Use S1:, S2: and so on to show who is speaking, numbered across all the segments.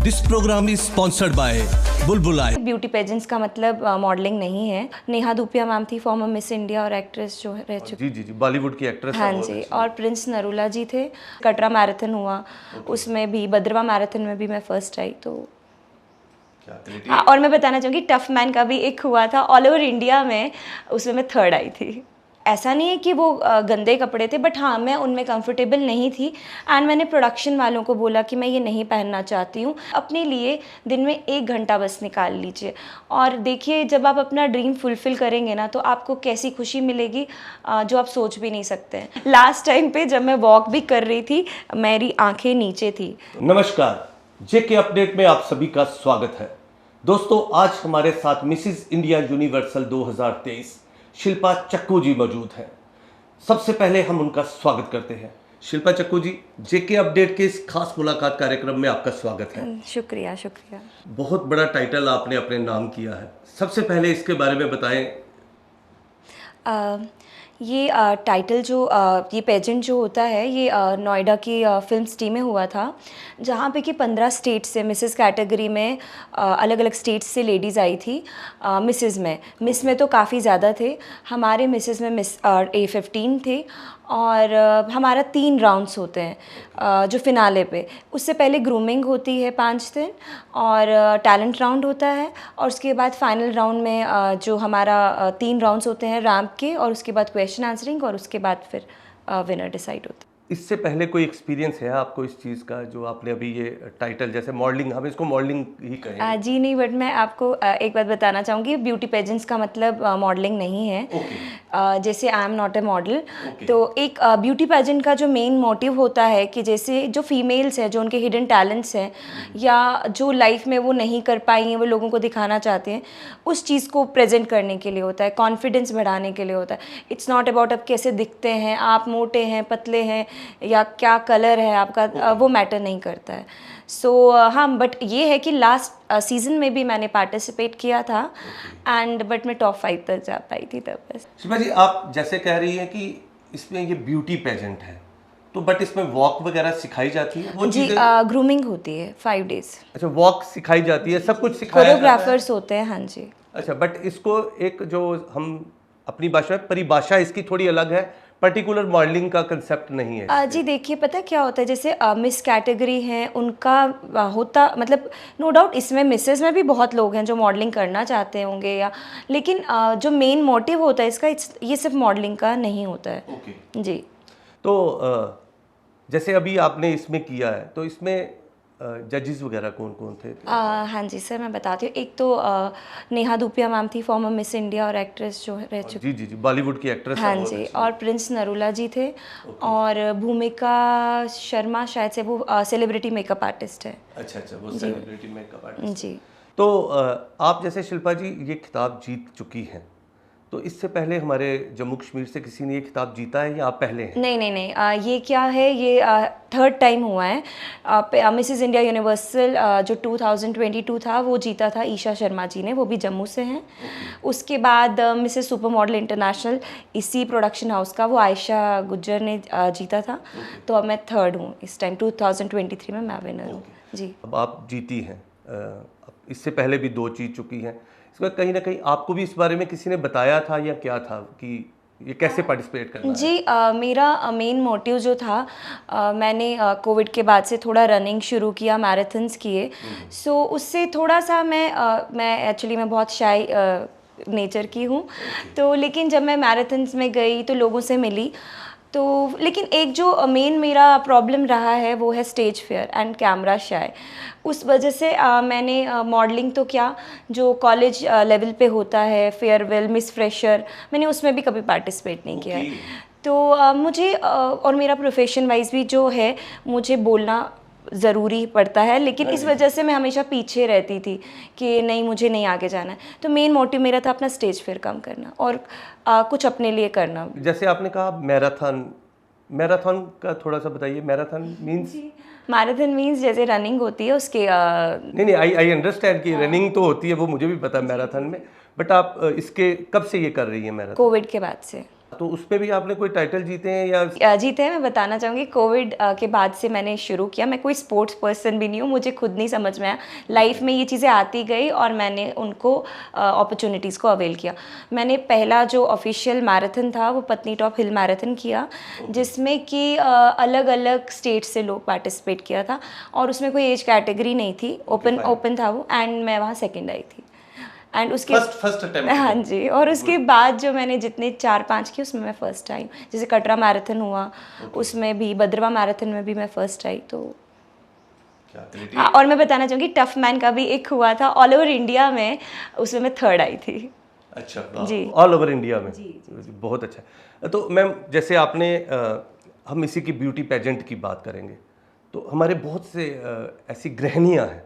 S1: This program is sponsored by Bulbul आई।
S2: Beauty pageants का मतलब मॉडलिंग नहीं है। नेहा धूपिया मैम थी, फॉर्मर मिस इंडिया और एक्ट्रेस जो रह चुकी।
S3: जी बॉलीवुड की एक्ट्रेस
S2: हाँ जी, और प्रिंस नरूला जी थे। कटरा मैराथन हुआ, उसमें भी बद्रवा मैराथन में भी मैं फर्स्ट आई। तो हाँ, और मैं बताना चाहूँगी टफ मैन का भी एक हुआ था ऑल ओवर इंडिया में, उसमें मैं थर्ड आई थी। ऐसा नहीं है कि वो गंदे कपड़े थे, बट हाँ मैं उनमें कंफर्टेबल नहीं थी एंड मैंने प्रोडक्शन वालों को बोला कि मैं ये नहीं पहनना चाहती हूँ। अपने लिए दिन में 1 घंटा बस निकाल लीजिए और देखिए जब आप अपना ड्रीम फुलफिल करेंगे ना तो आपको कैसी खुशी मिलेगी जो आप सोच भी नहीं सकते हैं। लास्ट टाइम पे जब मैं वॉक भी कर रही थी मेरी आंखें नीचे थी।
S3: नमस्कार, जेके अपडेट में आप सभी का स्वागत है। दोस्तों, आज हमारे साथ मिसेस इंडिया यूनिवर्सल 2023 शिल्पा चक्कू जी मौजूद हैं। सबसे पहले हम उनका स्वागत करते हैं। शिल्पा चक्कू जी, जेके अपडेट के इस खास मुलाकात कार्यक्रम में आपका स्वागत है।
S2: शुक्रिया शुक्रिया।
S3: बहुत बड़ा टाइटल आपने अपने नाम किया है, सबसे पहले इसके बारे में बताएं।
S2: ये टाइटल जो ये पेजेंट जो होता है ये नोएडा की फिल्म सिटी में हुआ था, जहाँ पे कि 15 स्टेट से मिसेस कैटेगरी में अलग अलग स्टेट्स से लेडीज़ आई थी। मिस में तो काफ़ी ज़्यादा थे, हमारे मिसेस में मिस A15 थे और हमारा 3 राउंड्स होते हैं जो फिनाले पे। उससे पहले ग्रूमिंग होती है 5 दिन और टैलेंट राउंड होता है और उसके बाद फाइनल राउंड में जो हमारा 3 राउंड्स होते हैं रैंप के और उसके बाद क्वेश्चन आंसरिंग और उसके बाद फिर विनर डिसाइड होता है।
S3: इससे पहले कोई एक्सपीरियंस है आपको इस चीज़ का, जो आपने अभी ये टाइटल, जैसे मॉडलिंग, हम इसको मॉडलिंग ही कहेंगे?
S2: जी नहीं, बट मैं आपको एक बात बताना चाहूँगी, ब्यूटी पेजेंट्स का मतलब मॉडलिंग नहीं है। जैसे I am not a model, तो एक ब्यूटी पेजेंट का जो मेन मोटिव होता है कि जैसे जो फीमेल्स हैं जो उनके हिडन टैलेंट्स हैं या जो लाइफ में वो नहीं कर पाई हैं वो लोगों को दिखाना चाहते हैं, उस चीज़ को प्रेजेंट करने के लिए होता है, कॉन्फिडेंस बढ़ाने के लिए होता है। इट्स नॉट अबाउट आप कैसे दिखते हैं, आप मोटे हैं पतले हैं या क्या कलर है आपका, वो मैटर नहीं करता है। सो हाँ, बट ये है कि लास्ट सीजन में भी मैंने पार्टिसिपेट किया था एंड बट मैं टॉप 5 तक जा पाई थी तब बस।
S3: शिल्पा जी, आप जैसे कह रही हैं कि इसमें ये ब्यूटी पेजेंट है, तो बट इसमें वॉक वगैरह सिखाई जाती है? वो
S2: जी, ग्रूमिंग होती है 5 डेज।
S3: अच्छा, वॉक सिखाई जाती है, सब कुछ सिखाया जाता है?
S2: कोरियोग्राफर्स होते हैं, हाँ जी।
S3: अच्छा, बट इसको एक जो हम अपनी भाषा में परिभाषा इसकी थोड़ी अलग है, पर्टिकुलर मॉडलिंग का कंसेप्ट नहीं है।
S2: जी देखिए, पता क्या होता है, जैसे मिस कैटेगरी हैं उनका होता मतलब नो डाउट इसमें मिसेस में भी बहुत लोग हैं जो मॉडलिंग करना चाहते होंगे या, लेकिन जो मेन मोटिव होता है इसका ये सिर्फ मॉडलिंग का नहीं होता है।
S3: ओके।
S2: जी।
S3: तो जैसे अभी आपने इसमें किया है, तो इसमें जजेस वगैरह कौन कौन थे?
S2: हाँ जी सर, मैं बताती हूँ। एक तो नेहा धूपिया मैम थी, फॉर्मर मिस इंडिया और एक्ट्रेस जो रह चुकी।
S3: जी बॉलीवुड की एक्ट्रेस।
S2: हाँ जी, और प्रिंस नरूला जी थे और भूमिका शर्मा शायद से वो सेलिब्रिटी मेकअप आर्टिस्ट है।
S3: अच्छा, वो सेलिब्रिटी मेकअप आर्टिस्ट।
S2: जी।
S3: तो आप जैसे शिल्पा जी ये खिताब जीत चुकी हैं, तो इससे पहले हमारे जम्मू कश्मीर से किसी ने ये खिताब जीता है या आप पहले हैं?
S2: नहीं, ये क्या है, ये 3rd टाइम हुआ है। मिसेस इंडिया यूनिवर्सल जो 2022 था वो जीता था ईशा शर्मा जी ने, वो भी जम्मू से हैं। उसके बाद मिसेस सुपर मॉडल इंटरनेशनल इसी प्रोडक्शन हाउस का वो आयशा गुज्जर ने जीता था। तो अब मैं 3rd हूँ इस टाइम, 2023 में मैं विनर हूँ। जी।
S3: अब आप जीती हैं, इससे पहले भी 2 जीत चुकी हैं। इसमें कहीं ना कहीं आपको भी इस बारे में किसी ने बताया था या क्या था कि ये कैसे पार्टिसिपेट करना है?
S2: जी, मेरा मेन मोटिव जो था, मैंने कोविड के बाद से थोड़ा रनिंग शुरू किया, मैराथन्स किए। सो उससे थोड़ा सा मैं एक्चुअली मैं बहुत शाय नेचर की हूँ, तो लेकिन जब मैं मैराथन्स में गई तो लोगों से मिली, तो लेकिन एक जो मेन मेरा प्रॉब्लम रहा है वो है stage fear and camera shy. उस वजह से मैंने मॉडलिंग तो क्या, जो कॉलेज लेवल पे होता है फेयरवेल, मिस फ्रेशर, मैंने उसमें भी कभी पार्टिसिपेट नहीं किया है। तो मुझे और मेरा प्रोफेशन वाइज भी जो है मुझे बोलना ज़रूरी पड़ता है, लेकिन इस वजह से मैं हमेशा पीछे रहती थी कि नहीं मुझे नहीं आगे जाना है। तो मेन मोटिव मेरा था अपना स्टेज फेयर कम करना और कुछ अपने लिए करना।
S3: जैसे आपने कहा मैराथन का थोड़ा सा बताइए। Marathon means?
S2: मैराथन मीन्स जैसे रनिंग होती है उसके
S3: नहीं, आई अंडरस्टैंड कि रनिंग तो होती है, वो मुझे भी पता है मैराथन में, बट आप इसके कब से ये कर रही हैं मैराथन?
S2: कोविड के बाद से।
S3: तो उस पे भी आपने कोई टाइटल जीते हैं या?
S2: जीते हैं। मैं बताना चाहूँगी कोविड के बाद से मैंने शुरू किया। मैं कोई स्पोर्ट्स पर्सन भी नहीं हूँ, मुझे खुद नहीं समझ में आया। लाइफ में ये चीज़ें आती गई और मैंने उनको अपॉर्चुनिटीज़ को अवेल किया। मैंने पहला जो ऑफिशियल मैराथन था वो पत्नीटॉप हिल मैराथन किया, जिसमें कि अलग अलग स्टेट से लोग पार्टिसिपेट किया था और उसमें कोई एज कैटेगरी नहीं थी, ओपन था वो, एंड मैं वहाँ सेकेंड आई थी। एंड उसके
S3: फर्स्ट अटेम्प्ट।
S2: हाँ जी, और उसके बाद जो मैंने जितने 4-5 किए उसमें मैं फर्स्ट आई। जैसे कटरा मैराथन हुआ, उसमें भी, भद्रवा मैराथन में भी मैं फर्स्ट आई। तो और मैं बताना चाहूँगी टफ मैन का भी एक हुआ था ऑल ओवर इंडिया में, उसमें मैं थर्ड आई थी।
S3: अच्छा
S2: जी,
S3: ऑल ओवर इंडिया में। जी। बहुत अच्छा। तो मैम जैसे आपने हम इसी की ब्यूटी पेजेंट की बात करेंगे, तो हमारे बहुत से ऐसी गृहिणियाँ हैं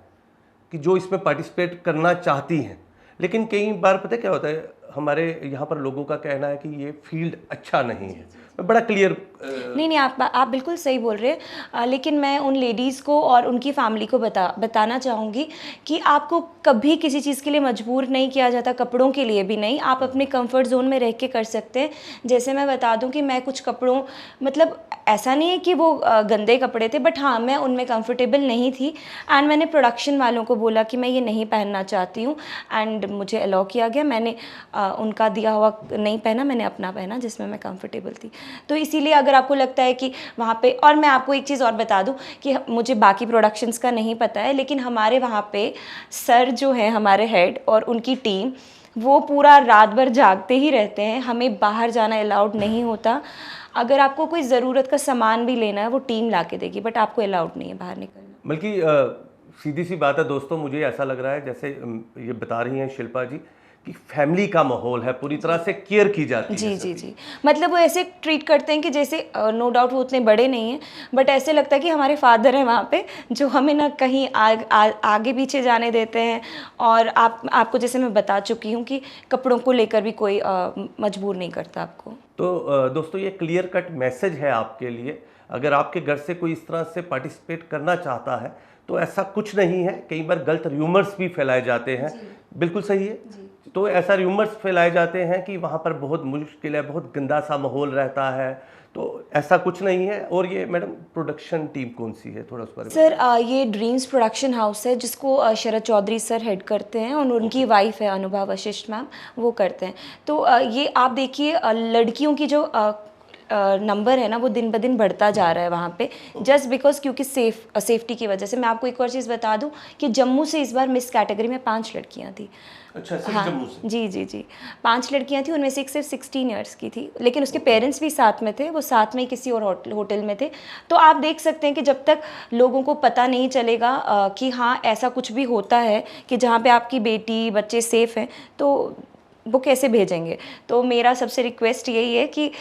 S3: कि जो इसमें पार्टिसिपेट करना चाहती हैं, लेकिन कई बार पता है क्या होता है, हमारे यहाँ पर लोगों का कहना है कि ये फील्ड अच्छा नहीं है। मैं बड़ा क्लियर
S2: नहीं, आप बिल्कुल सही बोल रहे हैं। लेकिन मैं उन लेडीज़ को और उनकी फैमिली को बताना चाहूँगी कि आपको कभी किसी चीज़ के लिए मजबूर नहीं किया जाता, कपड़ों के लिए भी नहीं। आप अपने कंफर्ट जोन में रह के कर सकते हैं। जैसे मैं बता दूं कि मैं कुछ कपड़ों, मतलब ऐसा नहीं है कि वो गंदे कपड़े थे, बट हाँ मैं उनमें कंफर्टेबल नहीं थी एंड मैंने प्रोडक्शन वालों को बोला कि मैं ये नहीं पहनना चाहती हूँ एंड मुझे अलाउ किया गया। मैंने उनका दिया हुआ नहीं पहना, मैंने अपना पहना जिसमें मैं कंफर्टेबल थी। तो इसीलिए अगर आपको लगता है कि वहाँ पे, और मैं आपको एक चीज़ और बता दूँ कि मुझे बाकी प्रोडक्शंस का नहीं पता है, लेकिन हमारे वहाँ पे सर जो है हमारे हेड और उनकी टीम, वो पूरा रात भर जागते ही रहते हैं। हमें बाहर जाना अलाउड नहीं होता। अगर आपको कोई ज़रूरत का सामान भी लेना है वो टीम ला के देगी, बट आपको अलाउड नहीं है बाहर निकलना।
S3: बल्कि सीधी सी बात है दोस्तों, मुझे ऐसा लग रहा है जैसे ये बता रही हैं शिल्पा जी कि फैमिली का माहौल है, पूरी तरह से केयर की जाती है।
S2: जी जी जी, मतलब वो ऐसे ट्रीट करते हैं कि जैसे नो डाउट वो उतने बड़े नहीं हैं, बट ऐसे लगता है कि हमारे फादर हैं वहाँ पे, जो हमें ना कहीं आगे पीछे जाने देते हैं। और आपको जैसे मैं बता चुकी हूँ कि कपड़ों को लेकर भी कोई मजबूर नहीं करता आपको।
S3: तो दोस्तों ये क्लियर कट मैसेज है आपके लिए। अगर आपके घर से कोई इस तरह से पार्टिसिपेट करना चाहता है तो ऐसा कुछ नहीं है। कई बार गलत र्यूमर्स भी फैलाए जाते हैं। बिल्कुल सही है। तो ऐसा र्यूमर्स फैलाए जाते हैं कि वहाँ पर बहुत मुश्किल है, बहुत गंदा सा माहौल रहता है, तो ऐसा कुछ नहीं है। और ये मैडम प्रोडक्शन टीम कौन सी है, थोड़ा उस बारे में?
S2: सर ये ड्रीम्स प्रोडक्शन हाउस है जिसको शरद चौधरी सर हेड करते हैं और उनकी वाइफ है अनुभा वशिष्ठ मैम, वो करते हैं। तो ये आप देखिए लड़कियों की जो नंबर है ना वो दिन ब दिन बढ़ता जा रहा है वहाँ पे, जस्ट बिकॉज क्योंकि सेफ्टी की वजह से। मैं आपको एक और चीज़ बता दूँ कि जम्मू से इस बार मिस कैटेगरी में 5 लड़कियाँ थी।
S3: अच्छा, सिर्फ
S2: हाँ,
S3: जम्मू से?
S2: जी जी जी, 5 लड़कियाँ थी, उनमें से एक सिर्फ 16 ईयर्स की थी, लेकिन उसके पेरेंट्स भी साथ में थे, वो साथ में ही किसी और होटल में थे। तो आप देख सकते हैं कि जब तक लोगों को पता नहीं चलेगा कि हाँ ऐसा कुछ भी होता है कि जहाँ पे आपकी बेटी बच्चे सेफ़ हैं, तो वो कैसे भेजेंगे। तो मेरा सबसे रिक्वेस्ट यही है कि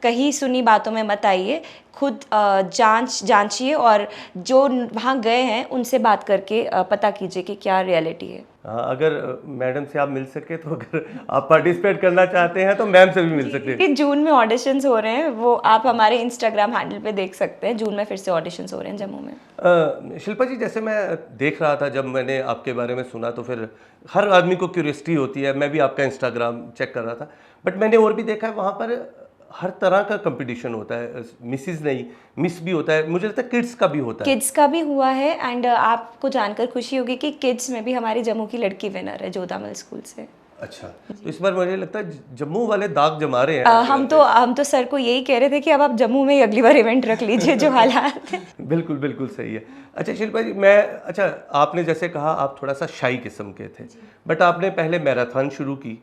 S2: कहीं सुनी बातों में मत आइए, खुद जांचिए और जो वहाँ गए हैं उनसे बात करके पता कीजिए कि क्या रियलिटी है।
S3: हाँ, अगर मैडम से आप मिल सके तो अगर आप पार्टिसिपेट करना चाहते हैं तो मैम से भी मिल सकते हैं।
S2: कि जून में ऑडिशंस हो रहे हैं, वो आप हमारे इंस्टाग्राम हैंडल पे देख सकते हैं। जून में फिर से ऑडिशंस हो रहे हैं जम्मू में।
S3: शिल्पा जी, जैसे मैं देख रहा था, जब मैंने आपके बारे में सुना तो फिर हर आदमी को क्यूरियोसिटी होती है। मैं भी आपका इंस्टाग्राम चेक कर रहा था, बट मैंने और भी देखा है वहाँ पर हर तरह का कंपटीशन होता है। मिसिस नहीं, मिस भी होता है, मुझे लगता है किड्स का भी होता है।
S2: किड्स का भी हुआ है एंड आपको जानकर खुशी होगी कि किड्स में भी हमारी जम्मू की लड़की विनर है जोधामल स्कूल से।
S3: अच्छा, तो इस बार मुझे लगता है जम्मू वाले दाग जमा रहे हैं।
S2: हम तो सर को यही कह रहे थे कि अब आप जम्मू में ही अगली बार इवेंट रख लीजिए जो हालात है।
S3: बिल्कुल बिल्कुल सही है। अच्छा शिल्पा जी, अच्छा आपने जैसे कहा आप थोड़ा सा शाई किस्म के थे, बट आपने पहले मैराथन शुरू की,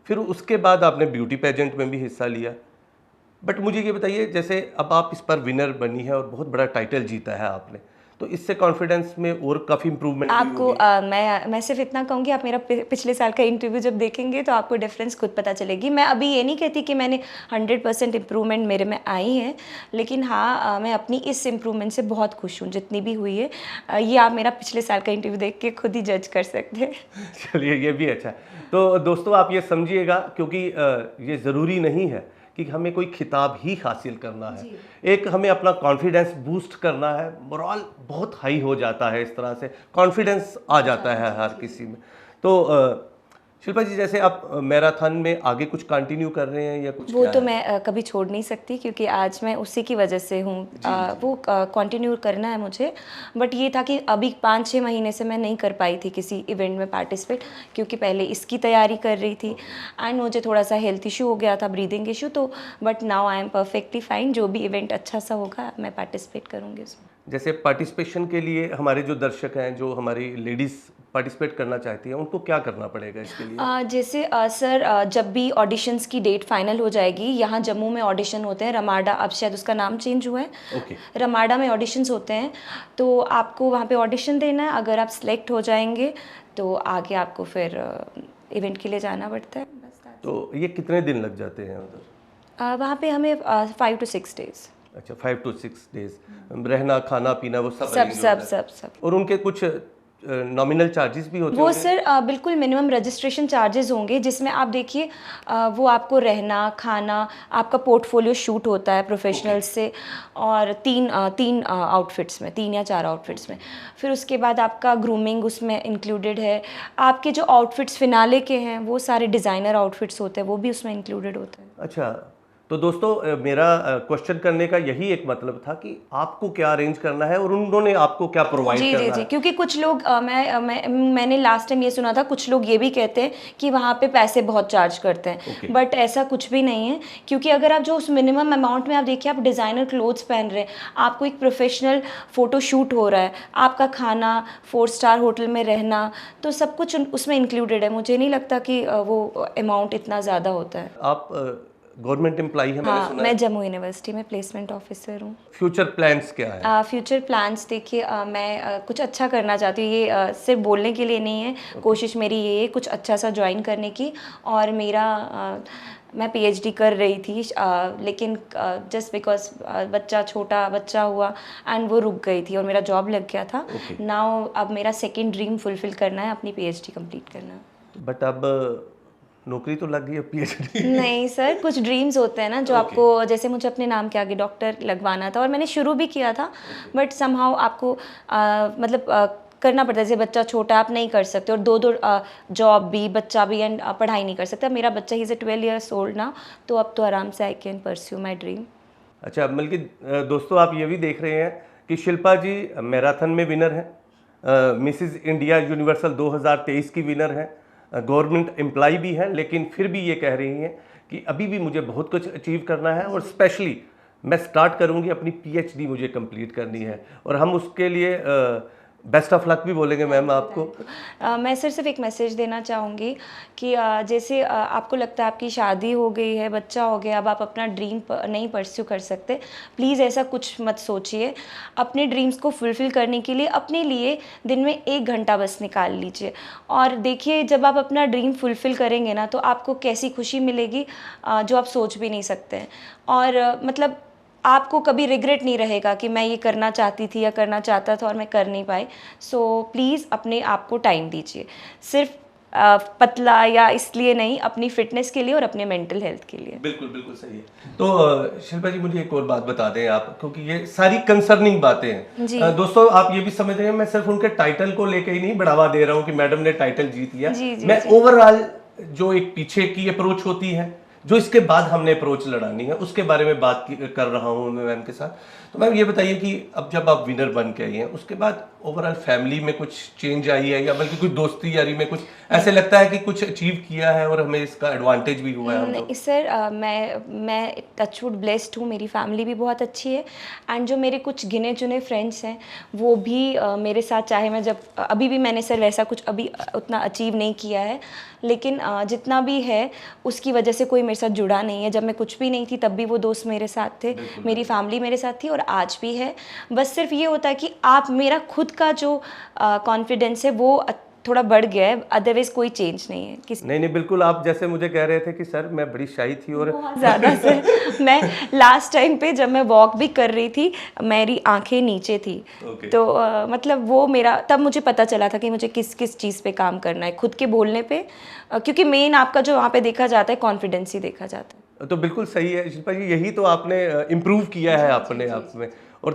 S3: फिर उसके बाद आपने ब्यूटी पेजेंट में भी हिस्सा लिया। बट मुझे ये बताइए, जैसे अब आप इस पर विनर बनी है और बहुत बड़ा टाइटल जीता है आपने, तो इससे कॉन्फिडेंस में और काफ़ी इंप्रूवमेंट
S2: आपको मैं सिर्फ इतना कहूँगी, आप मेरा पिछले साल का इंटरव्यू जब देखेंगे तो आपको डिफरेंस खुद पता चलेगी। मैं अभी ये नहीं कहती कि मैंने 100% इम्प्रूवमेंट मेरे में आई है, लेकिन हाँ मैं अपनी इस इम्प्रूवमेंट से बहुत खुश हूँ जितनी भी हुई है। ये आप मेरा पिछले साल का इंटरव्यू देख के खुद ही जज कर सकते हैं।
S3: चलिए, ये भी अच्छा है। तो दोस्तों आप ये समझिएगा, क्योंकि ये ज़रूरी नहीं है कि हमें कोई खिताब ही हासिल करना है। एक हमें अपना कॉन्फिडेंस बूस्ट करना है, मोरल बहुत हाई हो जाता है, इस तरह से कॉन्फिडेंस आ जाता है हर किसी में। तो शिल्पा जी, जैसे आप मैराथन में आगे कुछ कंटिन्यू कर रहे हैं या कुछ
S2: वो
S3: क्या
S2: तो
S3: है?
S2: मैं कभी छोड़ नहीं सकती क्योंकि आज मैं उसी की वजह से हूँ। वो कंटिन्यू करना है मुझे। बट ये था कि अभी 5-6 महीने से मैं नहीं कर पाई थी किसी इवेंट में पार्टिसिपेट, क्योंकि पहले इसकी तैयारी कर रही थी एंड मुझे थोड़ा सा हेल्थ इशू हो गया था, ब्रीदिंग इशू। तो but now I am perfectly fine. जो भी इवेंट अच्छा सा होगा मैं पार्टिसिपेट करूँगी उसमें।
S3: जैसे पार्टिसिपेशन के लिए हमारे जो दर्शक हैं, जो हमारी लेडीज़ पार्टिसिपेट करना चाहती हैं, उनको क्या करना पड़ेगा इसके लिए?
S2: जैसे सर जब भी ऑडिशंस की डेट फाइनल हो जाएगी, यहाँ जम्मू में ऑडिशन होते हैं, रमाडा, अब शायद उसका नाम चेंज हुआ है,
S3: ओके।
S2: रमाडा में ऑडिशंस होते हैं। तो आपको वहाँ पे ऑडिशन देना है। अगर आप सिलेक्ट हो जाएंगे तो आगे आपको फिर इवेंट के लिए जाना पड़ता है। बस
S3: तो ये कितने दिन लग जाते हैं उधर?
S2: वहाँ पे हमें 5 to 6 डेज।
S3: अच्छा, 5 to 6 डेज रहना, खाना पीना वो सब
S2: सब
S3: arrange
S2: सब
S3: होता है।
S2: सब सब
S3: और उनके कुछ नॉमिनल चार्जेस भी होते
S2: वो
S3: होंगे?
S2: सर बिल्कुल मिनिमम रजिस्ट्रेशन चार्जेस होंगे, जिसमें आप देखिए वो आपको रहना, खाना, आपका पोर्टफोलियो शूट होता है प्रोफेशनल से, और तीन आउटफिट्स में, 3 या 4 आउटफिट्स में। फिर उसके बाद आपका ग्रूमिंग उसमें इंक्लूडेड है। आपके जो आउटफिट्स फिनाले के हैं वो सारे डिज़ाइनर आउटफिट्स होते हैं, वो भी उसमें इंक्लूडेड होते हैं।
S3: अच्छा, तो दोस्तों मेरा क्वेश्चन करने का यही एक मतलब था कि आपको क्या अरेंज करना है और उन्होंने आपको क्या प्रोवाइड
S2: जी
S3: करना
S2: जी जी,
S3: है।
S2: क्योंकि कुछ लोग मैंने लास्ट टाइम ये सुना था, कुछ लोग ये भी कहते हैं कि वहाँ पे पैसे बहुत चार्ज करते हैं।
S3: Okay.
S2: बट ऐसा कुछ भी नहीं है, क्योंकि अगर आप जो उस मिनिमम अमाउंट में, आप देखिए, आप डिज़ाइनर क्लोथ्स पहन रहे हैं, आपको एक प्रोफेशनल फ़ोटो शूट हो रहा है, आपका खाना, 4 स्टार होटल में रहना, तो सब कुछ उसमें इंक्लूडेड है। मुझे नहीं लगता कि वो अमाउंट इतना ज़्यादा होता है।
S3: आप गवर्नमेंट एम्प्लॉई हैं, मैंने
S2: हाँ,
S3: सुना
S2: मैं
S3: है।
S2: जम्मू यूनिवर्सिटी में प्लेसमेंट ऑफिसर हूँ।
S3: फ्यूचर प्लान्स क्या है?
S2: फ्यूचर प्लान्स देखिए, मैं कुछ अच्छा करना चाहती हूँ। ये सिर्फ बोलने के लिए नहीं है, कोशिश मेरी ये है कुछ अच्छा सा ज्वाइन करने की। और मेरा मैं पीएचडी कर रही थी, लेकिन जस्ट बिकॉज छोटा बच्चा हुआ एंड वो रुक गई थी और मेरा जॉब लग गया था।
S3: Okay.
S2: नाउ अब मेरा सेकेंड ड्रीम फुलफिल करना है, अपनी पीएचडी कंप्लीट करना है।
S3: बट अब नौकरी तो लग गई है, पीएचडी।
S2: नहीं सर, कुछ ड्रीम्स होते हैं ना जो
S3: Okay.
S2: आपको, जैसे मुझे अपने नाम के आगे डॉक्टर लगवाना था और मैंने शुरू भी किया था, बट समहाउ आपको मतलब करना पड़ता है। जैसे बच्चा छोटा, आप नहीं कर सकते, और दो जॉब भी, बच्चा भी, एंड पढ़ाई नहीं कर सकते। अब मेरा बच्चा ही 12 years old ना, तो अब तो आराम से I can pursue my dream.
S3: अच्छा, बल्कि दोस्तों आप ये भी देख रहे हैं कि शिल्पा जी मैराथन में विनर हैं, मिसिज इंडिया यूनिवर्सल 2023 की विनर हैं, गवर्नमेंट एम्प्लॉय भी हैं, लेकिन फिर भी ये कह रही हैं कि अभी भी मुझे बहुत कुछ अचीव करना है और स्पेशली मैं स्टार्ट करूंगी, अपनी पीएचडी मुझे कंप्लीट करनी है। और हम उसके लिए बेस्ट ऑफ लक भी बोलेंगे मैम आपको।
S2: मैं सिर्फ एक मैसेज देना चाहूँगी कि जैसे आपको लगता है आपकी शादी हो गई है, बच्चा हो गया, अब आप अपना ड्रीम नहीं परस्यू कर सकते, प्लीज़ ऐसा कुछ मत सोचिए। अपने ड्रीम्स को फुलफ़िल करने के लिए अपने लिए दिन में 1 घंटा बस निकाल लीजिए, और देखिए जब आप अपना ड्रीम फुलफ़िल करेंगे ना, तो आपको कैसी खुशी मिलेगी जो आप सोच भी नहीं सकते हैं। और मतलब आपको कभी रिग्रेट नहीं रहेगा कि मैं ये करना चाहती थी या करना चाहता था और मैं कर नहीं पाई। सो प्लीज़ अपने आप को टाइम दीजिए, सिर्फ पतला या इसलिए नहीं, अपनी फिटनेस के लिए और अपने मेंटल हेल्थ के लिए।
S3: बिल्कुल बिल्कुल सही है। तो शिल्पा जी मुझे एक और बात बता दें आप, क्योंकि ये सारी कंसर्निंग बातें हैं।
S2: जी।
S3: दोस्तों आप ये भी समझ रहे हैं, मैं सिर्फ उनके टाइटल को लेके ही नहीं बढ़ावा दे रहा हूँ कि मैडम ने टाइटल जीत लिया।
S2: जी, जी,
S3: मैं ओवरऑल जो एक पीछे की अप्रोच होती है, जो इसके बाद हमने अप्रोच लड़ानी है, उसके बारे में बात कर रहा हूँ मैं मैम के साथ। तो मैम ये बताइए कि अब जब आप विनर बन के आई हैं, उसके बाद ओवरऑल फैमिली में कुछ चेंज आई है, या बल्कि कुछ दोस्ती यारी में कुछ ऐसे लगता है कि कुछ अचीव किया है और हमें इसका एडवांटेज भी हुआ है हम लोग?
S2: नहीं सर, मैं टचवुड ब्लेस्ड हूँ, मेरी फैमिली भी बहुत अच्छी है, एंड जो मेरे कुछ गिने चुने फ्रेंड्स हैं वो भी मेरे साथ, चाहे मैं जब अभी भी मैंने सर वैसा कुछ अभी उतना अचीव नहीं किया है, लेकिन जितना भी है उसकी वजह से कोई मेरे साथ जुड़ा नहीं है। जब मैं कुछ भी नहीं थी तब भी वो दोस्त मेरे साथ थे, मेरी फैमिली मेरे साथ थी, और आज भी है। बस सिर्फ ये होता है कि आप, मेरा खुद का जो कॉन्फिडेंस है वो थोड़ा बढ़ गया है, अदरवाइज कोई चेंज नहीं है किसी।
S3: नहीं बिल्कुल, आप जैसे मुझे कह रहे थे कि सर मैं बड़ी शाई थी और
S2: बहुत ज़्यादा सर। मैं लास्ट टाइम पे जब मैं वॉक भी कर रही थी, मेरी आंखें नीचे थी।
S3: Okay.
S2: तो मतलब वो मेरा, तब मुझे पता चला था कि मुझे किस किस चीज़ पे काम करना है, खुद के बोलने पे, क्योंकि मेन आपका जो वहाँ पे देखा जाता है कॉन्फिडेंस ही देखा जाता है।
S3: तो बिल्कुल सही है शिल्पा जी, यही तो आपने इम्प्रूव किया है अपने आप में, और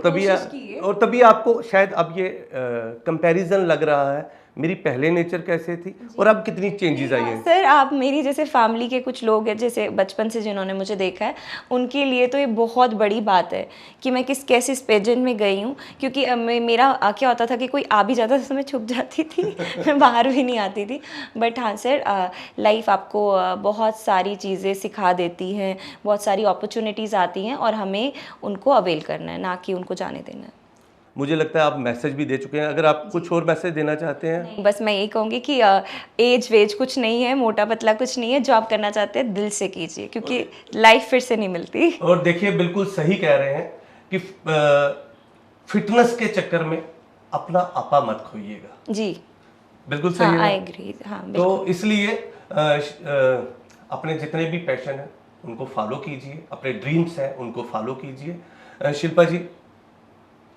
S3: तभी आपको शायद अब ये कंपैरिजन लग रहा है मेरी पहले नेचर कैसे थी और अब कितनी चेंजेस आई हैं?
S2: सर आप मेरी जैसे फैमिली के कुछ लोग हैं जैसे बचपन से जिन्होंने मुझे देखा है, उनके लिए तो ये बहुत बड़ी बात है कि मैं कैसे इस पेजेंट में गई हूँ, क्योंकि मेरा क्या होता था कि कोई आ भी जाता था तो मैं छुप जाती थी मैं बाहर भी नहीं आती थी। बट हाँ सर, लाइफ आपको बहुत सारी चीज़ें सिखा देती हैं, बहुत सारी अपॉर्चुनिटीज़ आती हैं और हमें उनको अवेल करना है, ना कि उनको जाने देना है।
S3: मुझे लगता है आप मैसेज भी दे चुके हैं, अगर आप कुछ और मैसेज देना चाहते हैं?
S2: बस मैं यही कहूँगी कि एज वेज कुछ नहीं है, मोटा पतला कुछ नहीं है, जो आप करना चाहते हैं दिल से कीजिए, क्योंकि लाइफ फिर से नहीं मिलती।
S3: और देखिए बिल्कुल सही कह रहे हैं कि फिटनेस के चक्कर में अपना आपा मत खोइएगा।
S2: जी
S3: बिल्कुल सही
S2: हाँ,
S3: है
S2: आई
S3: ना?
S2: एग्री। हाँ
S3: तो
S2: बिल्कुल।
S3: इसलिए अपने जितने भी पैशन हैं उनको फॉलो कीजिए, अपने ड्रीम्स हैं उनको फॉलो कीजिए। शिल्पा जी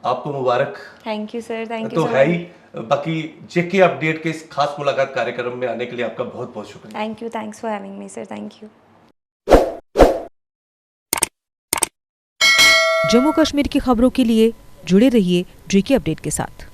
S3: आपको मुबारक
S2: thank you sir, thank you
S3: तो
S2: सो
S3: है
S2: मच।
S3: ही। बाकी जेके अपडेट के इस खास मुलाकात कार्यक्रम में आने के लिए आपका बहुत बहुत शुक्रिया।
S2: Thank you, thanks for having me sir, thank you.
S4: Jammu Kashmir की खबरों के लिए जुड़े रहिए जेके अपडेट के साथ।